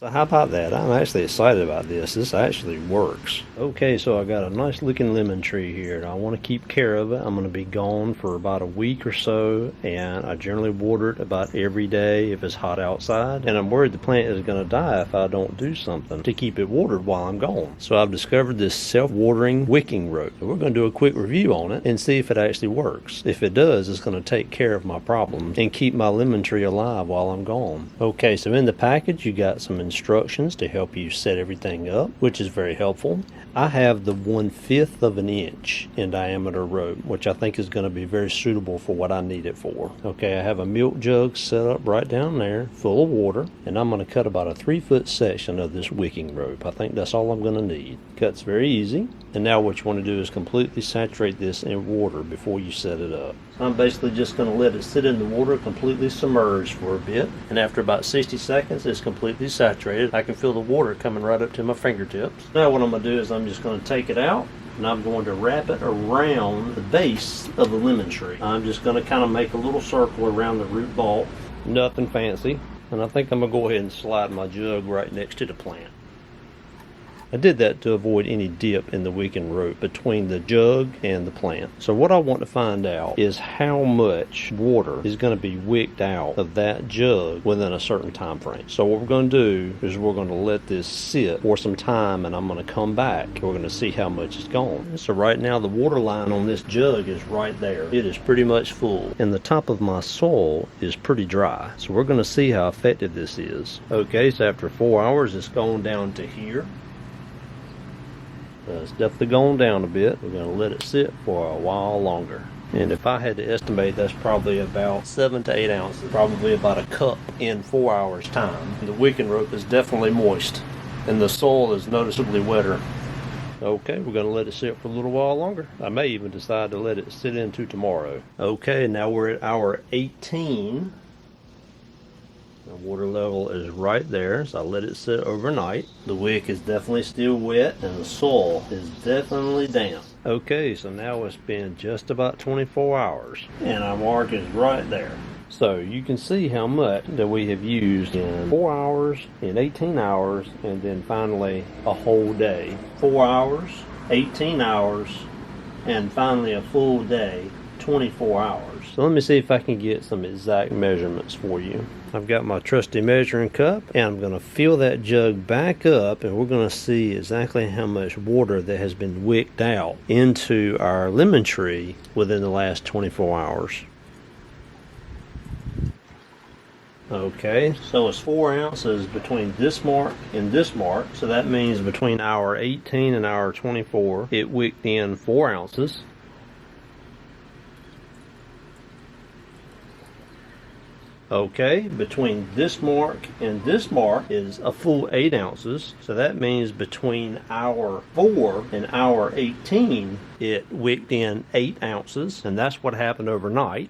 So how about that? I'm actually excited about this. This actually works. Okay, so I got a nice looking lemon tree here, and I want to keep care of it. I'm going to be gone for about a week or so, and I generally water it about every day if it's hot outside, and I'm worried the plant is going to die if I don't do something to keep it watered while I'm gone. So I've discovered this self-watering wicking rope. So we're going to do a quick review on it and see if it actually works. If it does, it's going to take care of my problems and keep my lemon tree alive while I'm gone. Okay, so in the package you got some instructions to help you set everything up, which is very helpful. I have the 1/5 of an inch in diameter rope, which I think is going to be very suitable for what I need it for. Okay, I have a milk jug set up right down there full of water, and I'm going to cut about a 3-foot section of this wicking rope. I think that's all I'm going to need. Cuts very easy. And now what you want to do is completely saturate this in water before you set it up. So I'm basically just going to let it sit in the water completely submerged for a bit, and after about 60 seconds it's completely saturated. I can feel the water coming right up to my fingertips. Now what I'm going to do is I'm just going to take it out, and I'm going to wrap it around the base of the lemon tree. I'm just going to kind of make a little circle around the root ball. Nothing fancy. And I think I'm going to go ahead and slide my jug right next to the plant. I did that to avoid any dip in the wicking rope between the jug and the plant. So what I want to find out is how much water is going to be wicked out of that jug within a certain time frame. So what we're going to do is we're going to let this sit for some time, and I'm going to come back. We're going to see how much is gone. So right now the water line on this jug is right there. It is pretty much full, and the top of my soil is pretty dry. So we're going to see how effective this is. Okay, so after 4 hours it's gone down to here. It's definitely gone down a bit. We're going to let it sit for a while longer. And if I had to estimate, that's probably about 7 to 8 ounces. Probably about a cup in 4 hours time. The wicking rope is definitely moist, and the soil is noticeably wetter. Okay, we're going to let it sit for a little while longer. I may even decide to let it sit into tomorrow. Okay, now we're at hour 18. The water level is right there, so I let it sit overnight. The wick is definitely still wet, and the soil is definitely damp. Okay, so now it's been just about 24 hours, and our mark is right there. So you can see how much that we have used in 4 hours, in 18 hours, and then finally a whole day. 4 hours, 18 hours, and finally a full day, 24 hours. So let me see if I can get some exact measurements for you. I've got my trusty measuring cup, and I'm going to fill that jug back up, and we're going to see exactly how much water that has been wicked out into our lemon tree within the last 24 hours. Okay, so it's 4 ounces between this mark and this mark, so that means between hour 18 and hour 24 it wicked in 4 ounces. Okay, between this mark and this mark is a full 8 ounces. So that means between hour 4 and hour 18, it wicked in 8 ounces. And that's what happened overnight.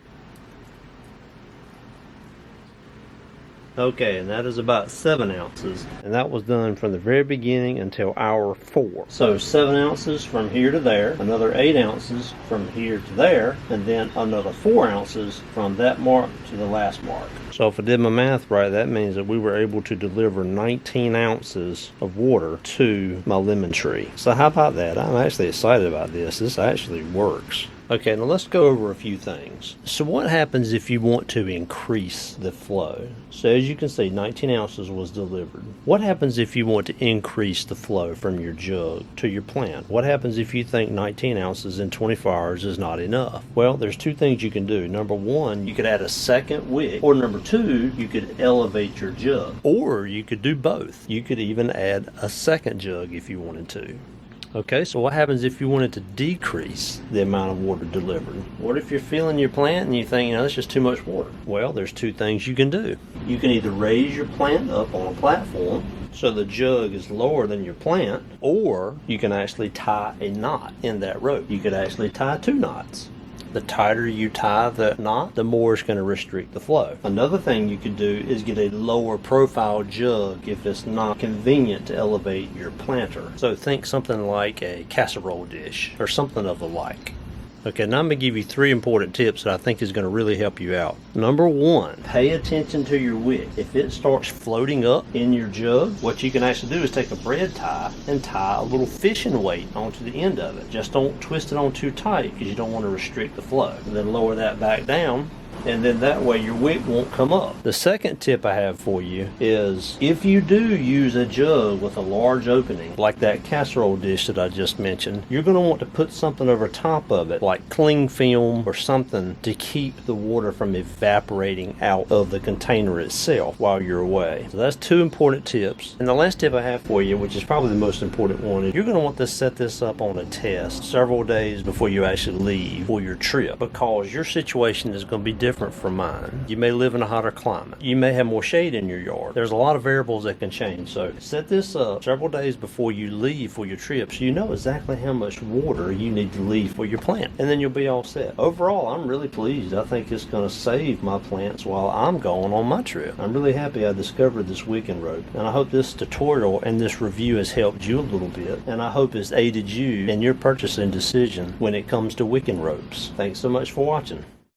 Okay, and that is about 7 ounces. And that was done from the very beginning until hour 4. So 7 ounces from here to there, another 8 ounces from here to there, and then another 4 ounces from that mark to the last mark. So if I did my math right, that means that we were able to deliver 19 ounces of water to my lemon tree. So how about that? I'm actually excited about this. This actually works. Okay, now let's go over a few things. So what happens if you want to increase the flow? So as you can see, 19 ounces was delivered. What happens if you want to increase the flow from your jug to your plant? What happens if you think 19 ounces in 24 hours is not enough? Well, there's two things you can do. Number one, you could add a second wick, or number two, you could elevate your jug. Or you could do both. You could even add a second jug if you wanted to. Okay, so what happens if you wanted to decrease the amount of water delivered? What if you're filling your plant and you think, that's just too much water? Well, there's two things you can do. You can either raise your plant up on a platform so the jug is lower than your plant, or you can actually tie a knot in that rope. You could actually tie 2 knots. The tighter you tie the knot, the more it's going to restrict the flow. Another thing you could do is get a lower profile jug if it's not convenient to elevate your planter. So think something like a casserole dish or something of the like. Okay, now I'm going to give you 3 important tips that I think is going to really help you out. Number 1, pay attention to your wick. If it starts floating up in your jug, what you can actually do is take a bread tie and tie a little fishing weight onto the end of it. Just don't twist it on too tight because you don't want to restrict the flow. And then lower that back down, and then that way your wick won't come up. The second tip I have for you is if you do use a jug with a large opening, like that casserole dish that I just mentioned, you're going to want to put something over top of it, like cling film or something, to keep the water from evaporating out of the container itself while you're away. So that's 2 important tips. And the last tip I have for you, which is probably the most important one, is you're going to want to set this up on a test several days before you actually leave for your trip, because your situation is going to be different from mine. You may live in a hotter climate. You may have more shade in your yard. There's a lot of variables that can change. So set this up several days before you leave for your trip so you know exactly how much water you need to leave for your plant. And then you'll be all set. Overall, I'm really pleased. I think it's going to save my plants while I'm going on my trip. I'm really happy I discovered this wicking rope. And I hope this tutorial and this review has helped you a little bit. And I hope it's aided you in your purchasing decision when it comes to wicking ropes. Thanks so much for watching.